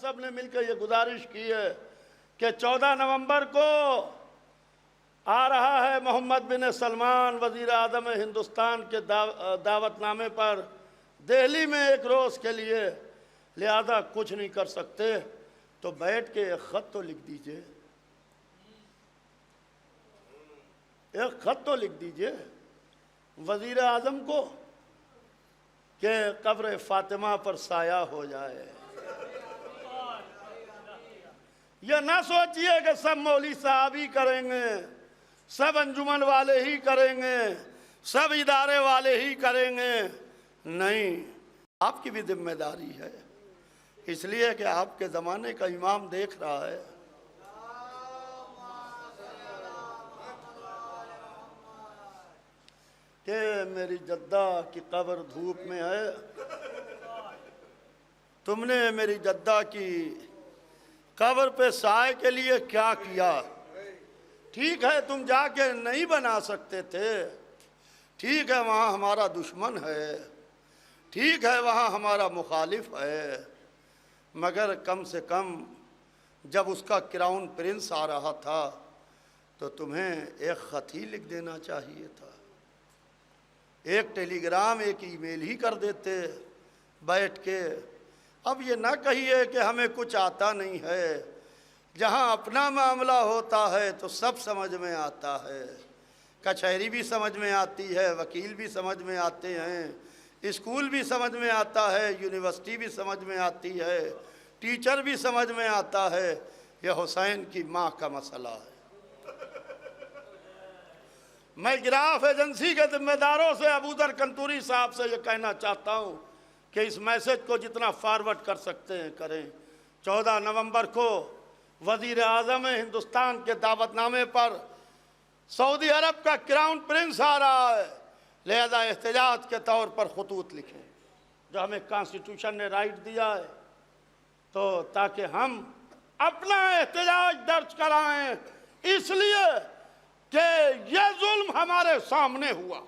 سب نے مل کر یہ گزارش کی ہے کہ 14 نومبر کو آ رہا ہے محمد بن سلمان وزیر اعظم ہندوستان کے دعوت نامے پر دہلی میں ایک روز کے لیے، لہذا کچھ نہیں کر سکتے تو بیٹھ کے ایک خط تو لکھ دیجئے، ایک خط تو لکھ دیجئے وزیر اعظم کو کہ قبر فاطمہ پر سایہ ہو جائے۔ یہ نہ سوچئے کہ سب مولوی صاحب ہی کریں گے، سب انجمن والے ہی کریں گے، سب ادارے والے ہی کریں گے، نہیں، آپ کی بھی ذمہ داری ہے، اس لیے کہ آپ کے زمانے کا امام دیکھ رہا ہے۔ کہ میری جدہ کی قبر دھوپ میں ہے، تم نے میری جدہ کی قبر پہ سائے کے لیے کیا کیا؟ ٹھیک ہے تم جا کے نہیں بنا سکتے تھے، ٹھیک ہے وہاں ہمارا دشمن ہے، ٹھیک ہے وہاں ہمارا مخالف ہے، مگر کم سے کم جب اس کا کراؤن پرنس آ رہا تھا تو تمہیں ایک خط ہی لکھ دینا چاہیے تھا، ایک ٹیلی گرام ایک ای میل ہی کر دیتے بیٹھ کے۔ اب یہ نہ کہیے کہ ہمیں کچھ آتا نہیں ہے، جہاں اپنا معاملہ ہوتا ہے تو سب سمجھ میں آتا ہے، کچہری بھی سمجھ میں آتی ہے، وکیل بھی سمجھ میں آتے ہیں، اسکول بھی سمجھ میں آتا ہے، یونیورسٹی بھی سمجھ میں آتی ہے، ٹیچر بھی سمجھ میں آتا ہے، یہ حسین کی ماں کا مسئلہ ہے۔ میں گراف ایجنسی کے ذمہ داروں سے ابوذر کنتوری صاحب سے یہ کہنا چاہتا ہوں کہ اس میسج کو جتنا فارورڈ کر سکتے ہیں کریں۔ 14 نومبر کو وزیر اعظم ہندوستان کے دعوت نامے پر سعودی عرب کا کراؤن پرنس آ رہا ہے، لہذا احتجاج کے طور پر خطوط لکھیں جو ہمیں کانسٹیٹیوشن نے رائٹ دیا ہے، تو تاکہ ہم اپنا احتجاج درج کرائیں، اس لیے کہ یہ ظلم ہمارے سامنے ہوا۔